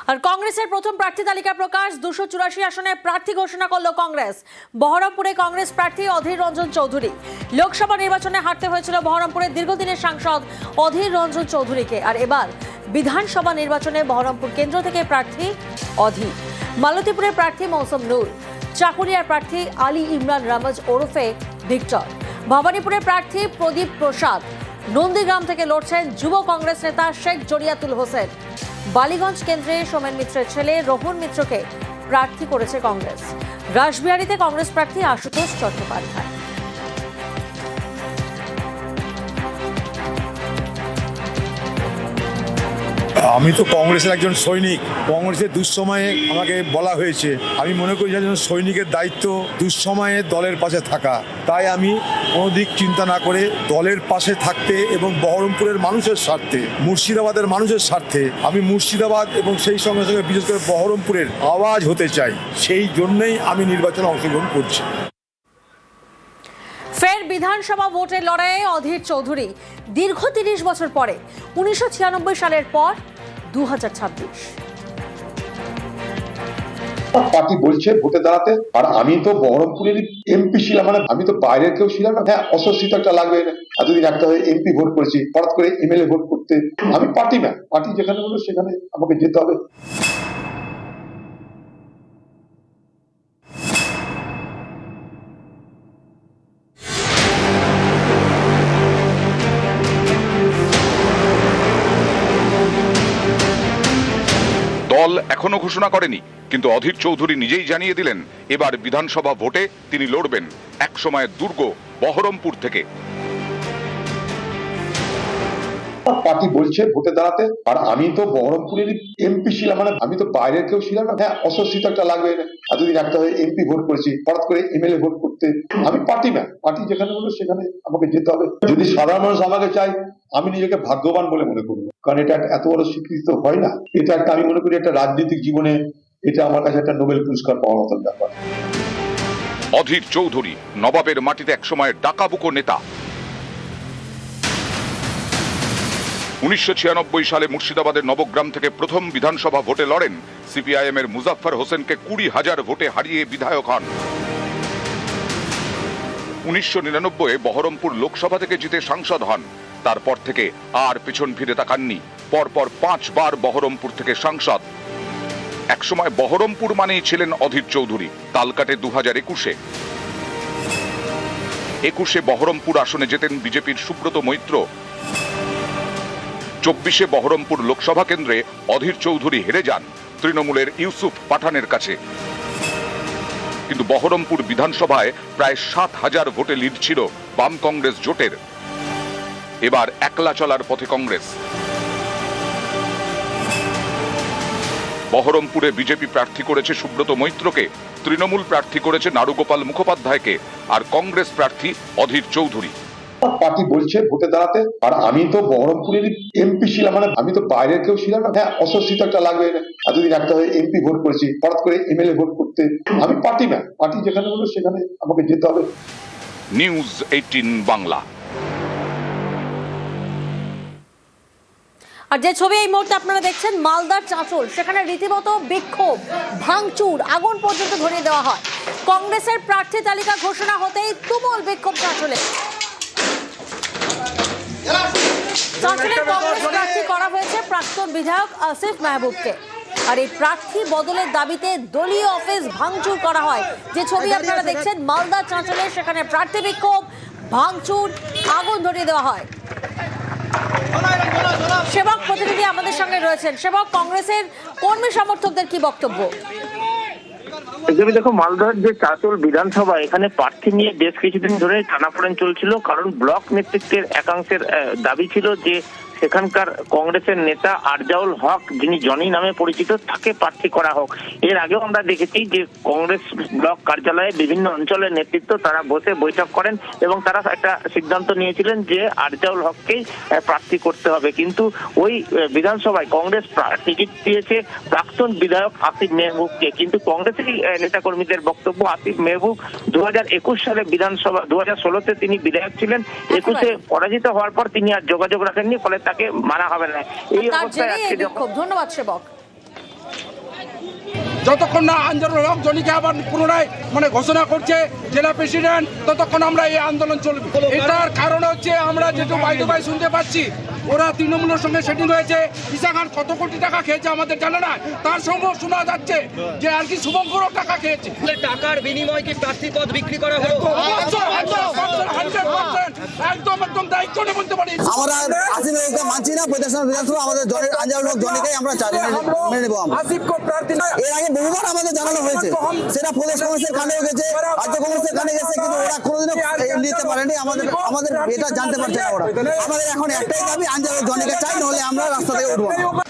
আর কংগ্রেসের প্রথম প্রার্থী তালিকা প্রকাশ। 284 আসনে প্রার্থী ঘোষণা করলো কংগ্রেস। বহরমপুরে কংগ্রেস প্রার্থী অধীর রঞ্জন চৌধুরী। লোকসভা নির্বাচনে হারতে হয়েছিল বহরমপুরের দীর্ঘদিনের সাংসদ অধীর রঞ্জন চৌধুরীকে। আর এবার বিধানসভা নির্বাচনে বহরমপুর কেন্দ্র থেকে প্রার্থী অধীর। মালতীপুরের প্রার্থী মৌসুম নূর। চাকুলিয়ার প্রার্থী আলী ইমরান রামজ ওরফে ভিক্টর। ভবানীপুরের প্রার্থী প্রদীপ প্রসাদ। নন্দীগ্রাম থেকে লড়ছেন যুব কংগ্রেস নেতা শেখ জরিয়াতুল হোসেন। বালিগঞ্জ কেন্দ্রে সোমেন মিত্রের ছেলে রোহন মিত্রকে প্রার্থী করেছে কংগ্রেস। রাসবিহারীতে কংগ্রেস প্রার্থী আশুতোষ চট্টোপাধ্যায়। আমি তো কংগ্রেসের একজন সৈনিক। কংগ্রেসের দুঃসময়ে আমাকে বলা হয়েছে, আমি মনে করি যে সৈনিকের দায়িত্ব দুঃসময়ে দলের পাশে থাকা। তাই আমি কোনো দিক চিন্তা না করে দলের পাশে থাকতে এবং বহরমপুরের মানুষের স্বার্থে, মুর্শিদাবাদের মানুষের স্বার্থে আমি মুর্শিদাবাদ এবং সেই সঙ্গে সঙ্গে বিশেষ করে বহরমপুরের আওয়াজ হতে চাই। সেই জন্যই আমি নির্বাচনে অংশগ্রহণ করছি। ফের বিধানসভা ভোটের লড়াইয়ে অধীর চৌধুরী। দীর্ঘ 30 বছর পরে 1996 সালের পর 2026 পার্টি বলছে ভোটে দাঁড়াতে। আর আমি তো বহরমপুরের এমপি ছিলাম, মানে আমি তো বাইরের কেউ ছিলাম না। হ্যাঁ, অস্বস্তি একটা লাগবে। এতদিন একটা হয়ে এমপি ভোট করেছি, হঠাৎ করে এমএলএ ভোট করতে আমি পার্টি না। পার্টি যেখানে বলবো সেখানে আমাকে যেতে হবে। দল এখনো ঘোষণা করেনি, কিন্তু অধীর চৌধুরী নিজেই জানিয়ে দিলেন এবার বিধানসভা ভোটে তিনি লড়বেন এক সময়ের দুর্গ বহরমপুর থেকে। পার্টি বলছে ভোটে দাঁড়াতে। আর আমি তো বহরমপুরের এমপি ছিলাম, মানে আমি তো বাইরের কেউ ছিলাম না। হ্যাঁ, অস্বস্তি একটা লাগবে। এতদিন একটা হয়ে এমপি ভোট করেছি, হঠাৎ করে এমএলএ ভোট করতে আমি পার্টি না। পার্টি যেখানে বলবো সেখানে আমাকে যেতে হবে। যদি সাধারণ মানুষ আমাকে চাই, আমি নিজেকে ভাগ্যবান বলে মনে করবো, কারণ এটা এত বড় স্বীকৃতি তো হয় না। এটা একটা, আমি মনে করি একটা রাজনৈতিক জীবনে এটা আমার কাছে একটা নোবেল পুরস্কার পাওয়ার মতন ব্যাপার। অধীর চৌধুরী নবাবের মাটিতে একসময়ের ডাকাবুকো নেতা। 1996 সালে মুর্শিদাবাদের নবগ্রাম থেকে প্রথম বিধানসভা ভোটে লড়েন। সিপিআইএম এর মুজাফফর হোসেনকে 20,000 ভোটে হারিয়ে বিধায়ক হন। 1999 বহরমপুর লোকসভা থেকে জিতে সাংসদ হন। তারপর থেকে আর পেছন ফিরে তাকাননি। পরপর 5 বার বহরমপুর থেকে সাংসদ। একসময় বহরমপুর মানেই ছিলেন অধীর চৌধুরী। তাল কাটে 2021 বহরমপুর আসনে যেতেন বিজেপির সুব্রত মৈত্র। 24 বহরমপুর লোকসভা কেন্দ্রে অধীর চৌধুরী হেরে যান তৃণমূলের ইউসুফ পাঠানের কাছে। কিন্তু বহরমপুর বিধানসভায় প্রায় 7,000 ভোটে লিড ছিল বাম কংগ্রেস জোটের। এবার একলা চলার পথে কংগ্রেস। বহরমপুরে বিজেপি প্রার্থী করেছে সুব্রত মৈত্রকে, তৃণমূল প্রার্থী করেছে নারুগোপাল মুখোপাধ্যায়কে, আর কংগ্রেস প্রার্থী অধীর চৌধুরী। পার্টি বলছে ভোটে দাঁড়াতে। আর আমি তো বহরমপুরের এমপি ছিলাম, মানে আমি তো বাইরের কেউ ছিলাম না। হ্যাঁ, অস্বস্তি একটা লাগবে। এতদিন একটা হয়ে এমপি ভোট করেছি, হঠাৎ করে এমএলএ ভোট করতে আমি পার্টি না। পার্টি যেখানে বলবো সেখানে আমাকে যেতে হবে। নিউজ 18 বাংলা। আর যে ছবি এই মুহূর্তে আপনারা দেখছেন মালদার চাঁচল, সেখানে রীতিমতো বিক্ষোভ, ভাঙচুর, আগুন পর্যন্ত ধরিয়ে দেওয়া হয়। কংগ্রেসের প্রার্থী তালিকা ঘোষণা হতেই তুমুল বিক্ষোভ চাঁচলে। চাঁচলের কংগ্রেস প্রার্থী করা হয়েছে প্রাক্তন বিধায়ক আসিফ মেহবুবকে। আর এই প্রার্থী বদলের দাবিতে দলীয় অফিস ভাঙচুর করা হয়। যে ছবি আপনারা দেখছেন মালদার চাঁচলে, সেখানে প্রার্থী বিক্ষোভ, ভাঙচুর, আগুন ধরিয়ে দেওয়া হয়। সেবক প্রতিনিধি আমাদের সঙ্গে রয়েছেন। সেবক, কংগ্রেসের কর্মী সমর্থকদের কি বক্তব্য? দেখো, মালদার যে চাঁচল বিধানসভা, এখানে প্রার্থী নিয়ে বেশ কিছুদিন ধরে টানাপোড়েন চলছিল। কারণ ব্লক নেতৃত্বের একাংশের দাবি ছিল যে সেখানকার কংগ্রেসের নেতা আরজাউল হক, যিনি জনি নামে পরিচিত, তাকে প্রার্থী করা হোক। এর আগেও আমরা দেখেছি যে কংগ্রেস ব্লক কার্যালয়ে বিভিন্ন অঞ্চলের নেতৃত্ব তারা বসে বৈঠক করেন এবং তারা একটা সিদ্ধান্ত নিয়েছিলেন যে আরজাউল হককেই প্রার্থী করতে হবে। কিন্তু ওই বিধানসভায় কংগ্রেস টিকিট দিয়েছে প্রাক্তন বিধায়ক আসিফ মেহবুবকে। কিন্তু কংগ্রেসেরই নেতাকর্মীদের বক্তব্য, আসিফ মেহবুব 2021 সালে বিধানসভা, 2016-তে তিনি বিধায়ক ছিলেন। 21-এ পরাজিত হওয়ার পর তিনি আর যোগাযোগ রাখেননি, ফলে তাকে মানা হবে না। এই অবস্থায় ধন্যবাদ সেবক। যতক্ষণ না আঞ্জারুল হক জনিকে আবার পুনরায় ঘোষণা করছে জেলা প্রেসিডেন্ট, ততক্ষণ আমরা এই আন্দোলন চলবে। এটার কারণ হচ্ছে আমরা যেটু বাইরে শুনতে পাচ্ছি, ওরা তৃণমূলের সঙ্গে সেটিং হয়েছে। ঈশা খান কত কোটি টাকা খেয়েছে আমাদের জানা না, তার সঙ্গে শোনা যাচ্ছে যে আর কি শুভঙ্করও টাকা খেয়েছে। টাকার বিনিময়ে কি প্রার্থী পদ বিক্রি করা হলো? একদম দায়িত্ব নিয়ে বলতে পারি। আমরা আসিফকে মানছি না, প্রদেশের বিধানসভা আমাদের আঞ্জারুল হক জনিকেই আমরা চাই, মেনে নেবো আমরা। এর আগে বহুবার আমাদের জানানো হয়েছে, সেটা প্রদেশ কংগ্রেসের কানে গেছে, রাজ্য কংগ্রেসের কানে গেছে, কিন্তু ওরা কোনোদিনও নিতে পারেনি। আমাদের এটা জানতে পারছে না ওরা। আমাদের এখন একটাই দাবি, আঞ্জারুল হক জনিকে চাই, নাহলে আমরা রাস্তা থেকে উঠবো না।